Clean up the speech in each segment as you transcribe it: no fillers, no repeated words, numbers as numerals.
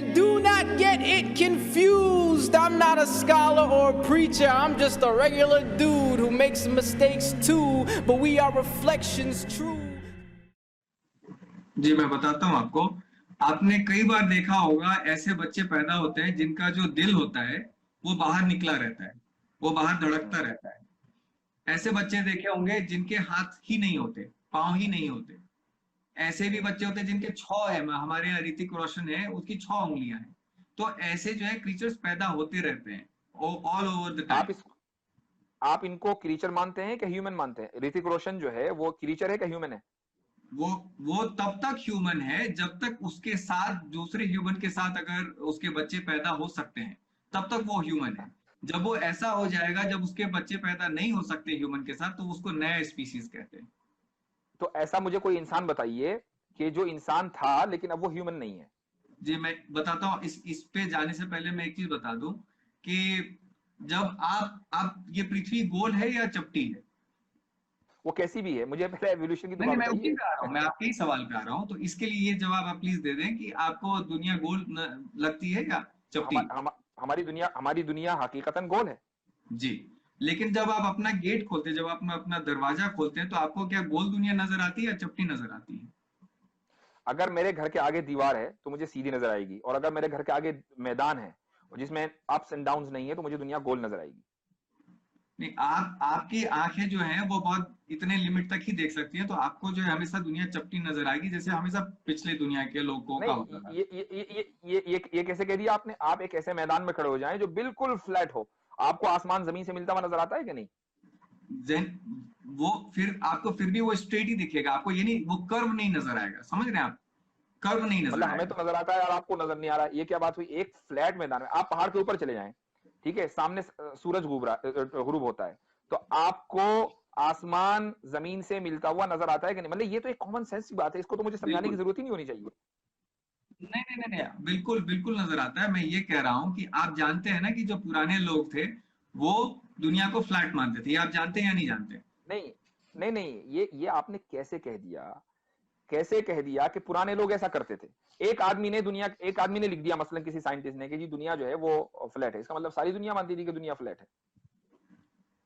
And do not get it confused. I'm not a scholar or a preacher. I'm just a regular dude who makes mistakes too. But we are reflections true. जी मैं बताता हूँ आपको। आपने कई बार देखा होगा ऐसे बच्चे पैदा होते हैं जिनका जो दिल होता है वो बाहर निकला रहता है, वो बाहर धड़कता रहता है। ऐसे बच्चे देखे होंगे जिनके हाथ ही नहीं होते, पांव ही नहीं होते। ऐसे भी बच्चे होते हैं जिनके 6 है, हमारे यहाँ ऋतिक रोशन है, उसकी 6 उंगलियां हैं। तो ऐसे जो है क्रीचर्स पैदा होते रहते हैं ऑल ओवर द टाइम। आप इनको क्रीचर मानते हैं कि ह्यूमन मानते हैं? ऋतिक रोशन जो है वो क्रीचर है कि ह्यूमन है? वो तब तक ह्यूमन है जब तक उसके साथ दूसरे ह्यूमन के साथ अगर उसके बच्चे पैदा हो सकते हैं, तब तक वो ह्यूमन है। जब वो ऐसा हो जाएगा जब उसके बच्चे पैदा नहीं हो सकते ह्यूमन के साथ, तो उसको नया स्पीसीज कहते हैं। तो ऐसा मुझे कोई इंसान बताइए कि जो इंसान था लेकिन अब वो ह्यूमन नहीं है। जी मैं बताता हूँ। इस पे जाने से पहले मैं एक चीज बता दूं कि जब आप ये पृथ्वी गोल है या चपटी है? वो कैसी भी है, मुझे पहले एवोल्यूशन की तो बात मैं बताइए। उसी पे आ रहा हूँ, मैं आपके ही सवाल पे आ रहा हूँ। तो इसके लिए ये जवाब आप प्लीज दे दें कि आपको दुनिया गोल लगती है या चपटी? हमारी दुनिया हकीकतन गोल है जी। लेकिन जब आप अपना गेट खोलते हैं, जब आप अपना दरवाजा खोलते हैं, तो आपको क्या गोल दुनिया नजर आती है या चपटी नजर आती है? अगर मेरे घर के आगे दीवार है तो मुझे सीधी नजर आएगी, और अगर मेरे घर के आगे मैदान है जिसमें अप्स एंड डाउन्स नहीं है तो मुझे दुनिया गोल नजर आएगी। नहीं, आपकी आंखें जो हैं वो बहुत इतने लिमिट तक ही देख सकती हैं, तो आपको जो है हमेशा दुनिया चपटी नजर आएगी, जैसे हमेशा पिछले दुनिया के लोगों का होता था। ये कैसे कह दिया आपने? आप एक ऐसे मैदान में खड़े हो जाएं जो बिल्कुल फ्लैट हो, आपको आसमान जमीन से मिलता हुआ नजर आता है कि नहीं? वो फिर आपको फिर भी वो स्ट्रेट ही दिखेगा, आपको ये नहीं, वो कर्व नहीं नजर आएगा। समझ रहे हैं आप? कर्व नहीं नजर मतलब आएगा। हमें तो नजर आता है और आपको नजर नहीं आ रहा है, ये क्या बात हुई? एक फ्लैट मैदान में आप पहाड़ के ऊपर चले जाएं, ठीक है, सामने सूरज गुरूब होता है, तो आपको आसमान जमीन से मिलता हुआ नजर आता है कि नहीं? मतलब ये तो एक कॉमन सेंस की बात है, इसको तो मुझे समझाने की जरूरत ही नहीं होनी चाहिए। नहीं नहीं नहीं नहीं, बिल्कुल बिल्कुल नजर आता है। मैं ये कह रहा हूं कि आप जानते हैं ना कि जो पुराने लोग थे वो दुनिया को फ्लैट मानते थे। ये आप जानते हैं या नहीं जानते? नहीं नहीं नहीं, ये आपने कैसे कह दिया? कैसे कह दिया कि पुराने लोग ऐसा करते थे? एक आदमी ने लिख दिया, मसलन किसी साइंटिस्ट ने, कि जी दुनिया जो है वो फ्लैट है, इसका मतलब सारी दुनिया मानती थी कि दुनिया फ्लैट है?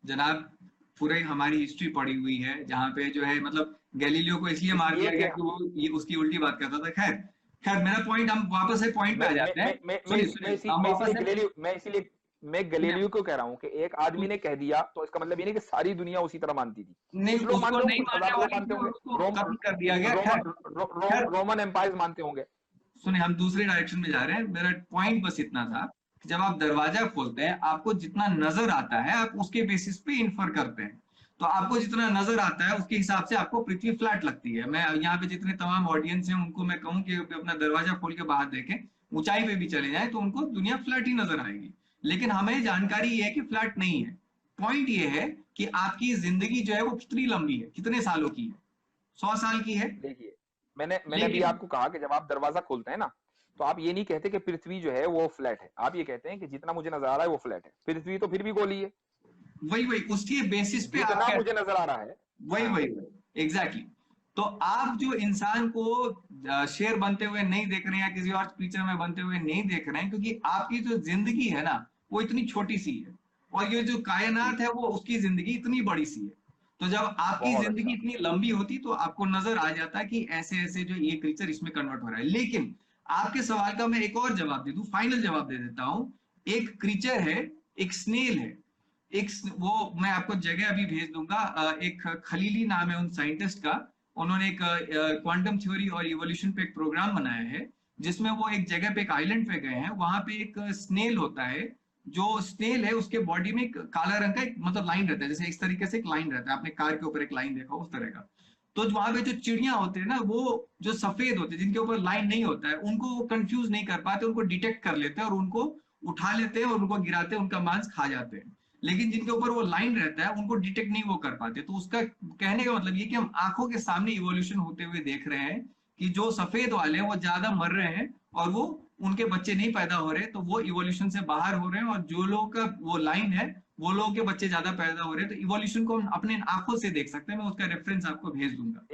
जनाब, पूरे हमारी हिस्ट्री पड़ी हुई है जहां पे जो है, मतलब गैलीलियो को इसलिए मार दिया गया कि वो ये उसकी उल्टी बात करता था। खैर खैर, मेरा पॉइंट, हम वापस से पॉइंट पे आ जाते हैं। मैं गैलीलियो को कह रहा हूं कि एक आदमी ने कह दिया तो इसका मतलब ये नहीं कि सारी दुनिया उसी तरह मानती थी। नहीं, कुछ लोग उसको मानते नहीं होंगे, मानने हजार लोग वाले मानते थे और उसको होंगे, खत्म कर दिया गया। रोमन एम्पायर मानते होंगे। सुने, हम दूसरे डायरेक्शन में जा रहे हैं। मेरा पॉइंट बस इतना था कि जब आप दरवाजा खोलते हैं, आपको जितना नजर आता है आप उसके बेसिस पे इंफर करते हैं। तो आपको जितना नजर आता है उसके हिसाब से आपको पृथ्वी फ्लैट लगती है। मैं यहाँ पे जितने तमाम ऑडियंस हैं उनको मैं कहूँ कि अपना दरवाजा खोल के बाहर देखें, ऊंचाई पे भी चले जाए, तो उनको दुनिया फ्लैट ही नजर आएगी। लेकिन हमें जानकारी ये है कि फ्लैट नहीं है। पॉइंट ये है कि आपकी जिंदगी जो है वो कितनी लंबी है, कितने सालों की है? 100 साल की है। देखिए, मैंने भी आपको कहा कि जब आप दरवाजा खोलते हैं ना, तो आप ये नहीं कहते कि पृथ्वी जो है वो फ्लैट है, आप ये कहते हैं कि जितना मुझे नजर आ रहा है वो फ्लैट है। पृथ्वी तो फिर भी गोली है, वही उसकी बेसिस पे जितना आप मुझे नजर आ रहा है। वही एग्जैक्टली। तो आप जो इंसान को शेर बनते हुए नहीं देख रहे हैं या किसी और क्रीचर में बनते हुए नहीं देख रहे हैं, क्योंकि आपकी जो जिंदगी है ना वो इतनी छोटी सी है, और ये जो कायनात है वो उसकी जिंदगी इतनी बड़ी सी है। तो जब आपकी बहुत जिंदगी अच्छा। इतनी लंबी होती तो आपको नजर आ जाता है कि ऐसे ऐसे जो ये क्रीचर इसमें कन्वर्ट हो रहा है। लेकिन आपके सवाल का मैं एक और जवाब दे दूं, फाइनल जवाब दे देता हूं। एक क्रीचर है, एक स्नेल है, एक वो मैं आपको जगह अभी भेज दूंगा। एक खलीली नाम है उन साइंटिस्ट का। उन्होंने एक क्वांटम थ्योरी और इवोल्यूशन पे एक प्रोग्राम बनाया है, जिसमें वो एक जगह पे, एक आइलैंड पे गए हैं। वहां पे एक स्नेल होता है। जो स्नेल है उसके बॉडी में एक काला रंग का एक मतलब लाइन रहता है, जैसे इस तरीके से एक लाइन रहता है, आपने कार के ऊपर एक लाइन देखा उस तरह का। तो वहां पे जो चिड़िया होते हैं ना, वो जो सफेद होते हैं, जिनके ऊपर लाइन नहीं होता है, उनको वो कंफ्यूज नहीं कर पाते, उनको डिटेक्ट कर लेते हैं और उनको उठा लेते हैं और उनको गिराते हैं, उनका मांस खा जाते हैं। लेकिन जिनके ऊपर वो लाइन रहता है उनको डिटेक्ट नहीं वो कर पाते। तो उसका कहने का मतलब ये कि हम आंखों के सामने इवोल्यूशन होते हुए देख रहे हैं कि जो सफेद वाले हैं वो ज्यादा मर रहे हैं और वो उनके बच्चे नहीं पैदा हो रहे, तो वो इवोल्यूशन से बाहर हो रहे हैं। और जो लोगों का वो लाइन है वो लोगों के बच्चे ज्यादा पैदा हो रहे हैं। तो इवोल्यूशन को हम अपने आंखों से देख सकते हैं। मैं उसका रेफरेंस आपको भेज दूंगा।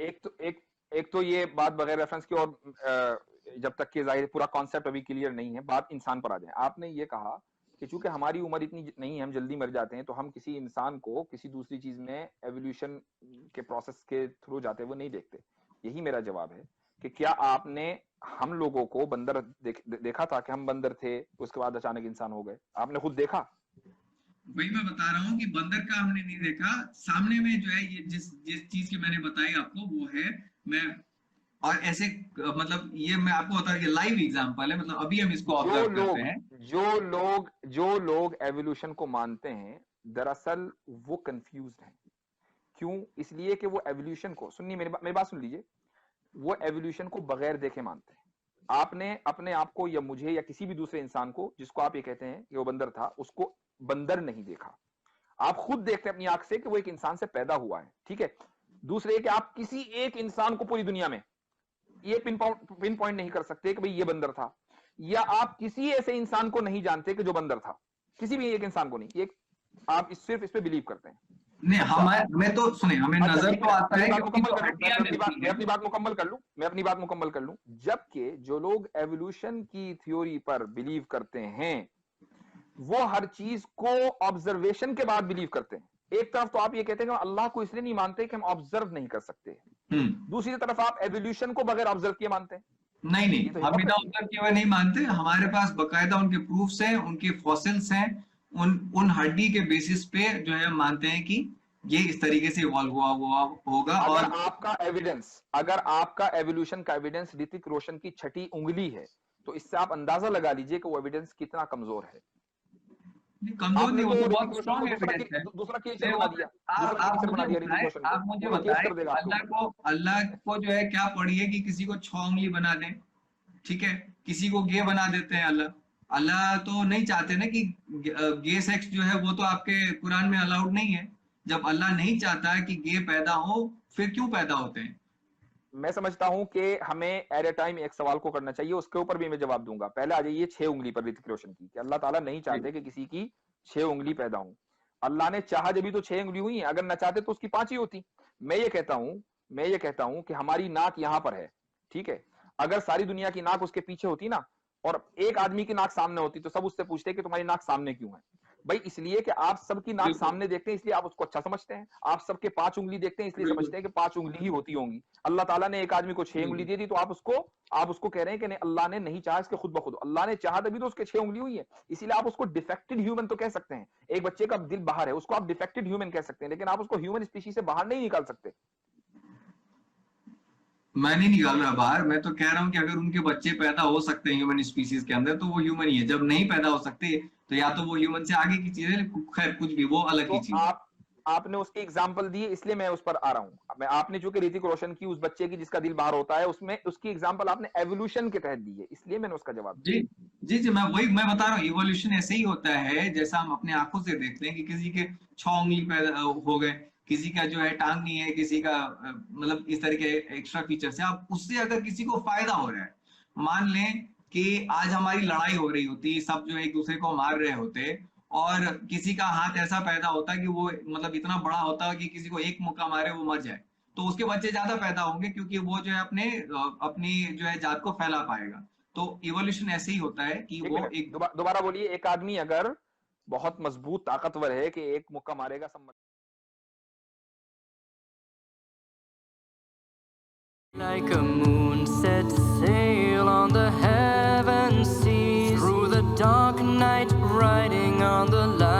एक तो ये बात बगैर रेफरेंस की, और जब तक कि जाहिर पूरा कॉन्सेप्ट अभी क्लियर नहीं है, बात इंसान पर आ जाए। आपने ये कहा कि चूंकि हमारी उम्र इतनी नहीं है, हम जल्दी मर जाते हैं, तो हम किसी इंसान को किसी दूसरी चीज में एवोल्यूशन के प्रोसेस के थ्रू जाते वो नहीं देखते। यही मेरा जवाब है कि क्या आपने हम लोगों को बंदर देखा था कि हम बंदर थे, उसके बाद अचानक इंसान हो गए? आपने खुद देखा? वही मैं बता रहा हूँ कि बंदर का हमने नहीं देखा, सामने में जो है ये जिस जिस चीज की मैंने बताई आपको वो है। मैं और ऐसे मतलब ये मैं आपको बता रहा हूँ, ये लाइव एग्जांपल है, मतलब अभी हम इसको ऑब्जर्व करते हैं। जो लोग एवोल्यूशन को मानते हैं, दरअसल वो कंफ्यूज्ड हैं। क्यों? इसलिए कि वो एवोल्यूशन को, सुनिए मेरी बात सुन लीजिए, वो एवोल्यूशन को बगैर देखे मानते हैं। आपने अपने आप को या मुझे या किसी भी दूसरे इंसान को जिसको आप ये कहते हैं कि वो बंदर था, उसको बंदर नहीं देखा। आप खुद देखते हैं अपनी आंख से कि वो एक इंसान से पैदा हुआ है, ठीक है। दूसरे कि आप किसी एक इंसान को पूरी दुनिया में ये पिन पॉइंट नहीं कर सकते कि भाई ये बंदर था, या आप किसी ऐसे इंसान को नहीं जानते कि जो बंदर था, किसी भी एक इंसान को नहीं। ये आप सिर्फ इस पे बिलीव करते हैं। नहीं, हमें तो सुने, हमें नजर तो आता है कि मैं अपनी बात मुकम्मल कर लूं। जबकि जो लोग एवोल्यूशन की थ्योरी पर बिलीव करते हैं, वो हर चीज को ऑब्जर्वेशन के बाद बिलीव करते हैं। एक तरफ तो आप ये कहते हैं कि अल्लाह को इसलिए नहीं मानते कि हम ऑब्जर्व नहीं कर सकते, दूसरी तरफ आप एवोल्यूशन को बगैर ऑब्जर्व किए मानते हैं। नहीं, तो हम बिना ऑब्जर्व किए हुए नहीं मानते। हमारे पास बकायदा उनके प्रूफ्स हैं, उनके फॉसिल्स हैं, उन हड्डी के बेसिस पे जो है मानते हैं कि ये इस तरीके से इवॉल्व हुआ होगा। और अगर आपका एवोल्यूशन का एविडेंस ऋतिक रोशन की छठी उंगली है, तो इससे आप अंदाजा लगा लीजिए कि वो एविडेंस कितना कमजोर है। कमजोर नहीं, वो तो बहुत स्ट्रांग एविडेंस है। दूसरा केस बना दिया। आप मुझे बताएं, अल्लाह को जो है क्या पड़ी है कि किसी को 6 उंगली बना दें, ठीक है, किसी को गे बना देते हैं। अल्लाह तो नहीं चाहते ना कि गे सेक्स जो है वो तो आपके कुरान में अलाउड नहीं है। जब अल्लाह नहीं चाहता है कि गे पैदा हो, फिर क्यों पैदा होते हैं? मैं समझता हूं कि हमें एट ए टाइम एक सवाल को करना चाहिए, उसके ऊपर भी मैं जवाब दूंगा। पहले आ जाइए 6 उंगली पर ऋतिक रोशन की, कि अल्लाह ताला नहीं चाहते कि किसी की 6 उंगली पैदा हो। अल्लाह ने चाहा जब भी तो 6 उंगली हुई है, अगर न चाहते तो उसकी 5 ही होती। मैं ये कहता हूं कि हमारी नाक यहां पर है, ठीक है। अगर सारी दुनिया की नाक उसके पीछे होती ना, और एक आदमी की नाक सामने होती, तो सब उससे पूछते कि तुम्हारी नाक सामने क्यों है? भाई इसलिए कि आप सबकी नाक सामने देखते हैं, इसलिए आप उसको अच्छा समझते हैं। आप सबके 5 उंगली देखते हैं, इसलिए समझते हैं कि 5 उंगली ही होती होंगी। अल्लाह ताला ने एक आदमी को 6 उंगली दी थी, तो आप उसको कह रहे हैं कि नहीं, अल्लाह ने नहीं चाहा इसके खुद ब खुद। अल्लाह ने चाहा तभी तो उसके 6 उंगली हुई है। इसीलिए आप उसको डिफेक्टेड ह्यूमन तो कह सकते हैं। एक बच्चे का दिल बाहर है, उसको आप डिफेक्टेड ह्यूमन कह सकते हैं, लेकिन आप उसको ह्यूमन स्पीशीज से बाहर नहीं निकाल सकते। मैं नहीं निकाल रहा बाहर, मैं तो कह रहा हूं कि अगर उनके बच्चे पैदा हो सकते हैं ह्यूमन स्पीशीज के अंदर, तो वो ह्यूमन ही है। जब नहीं पैदा हो सकते, तो या तो वो ह्यूमन से आगे की चीज है, खैर कुछ भी, वो अलग की चीज है। आपने उसकी एग्जांपल दी, इसलिए मैं उस पर आ रहा हूं। मैं आपने जो कि ऋतिक रोशन की उस बच्चे की जिसका दिल बाहर होता है, उसमें उसकी एग्जांपल आपने एवोल्यूशन के तहत दी है, इसलिए मैंने उसका जवाब दिया। जी, मैं बता रहा हूँ, इवोल्यूशन ऐसे ही होता है जैसा हम अपने आंखों से देखते हैं कि किसी के 6 उंगली पैदा हो गए, किसी का जो है टांग नहीं है, किसी का मतलब इस तरह के एक्स्ट्रा फीचर्स है। अब उससे अगर किसी को फायदा हो रहा है, मान लें कि आज हमारी लड़ाई हो रही होती, सब जो एक दूसरे को मार रहे होते, और किसी का हाथ ऐसा पैदा होता कि वो मतलब इतना बड़ा होता कि किसी को एक मुक्का मारे वो मर जाए, तो उसके बच्चे ज्यादा पैदा होंगे, क्योंकि वो जो है अपनी जो है जात को फैला पाएगा। तो इवोल्यूशन ऐसे ही होता है कि वो एक दोबारा बोलिए। एक आदमी अगर बहुत मजबूत ताकतवर है कि एक मुक्का मारेगा सब। Like a moon set sail on the heaven seas, through the dark night riding on the light.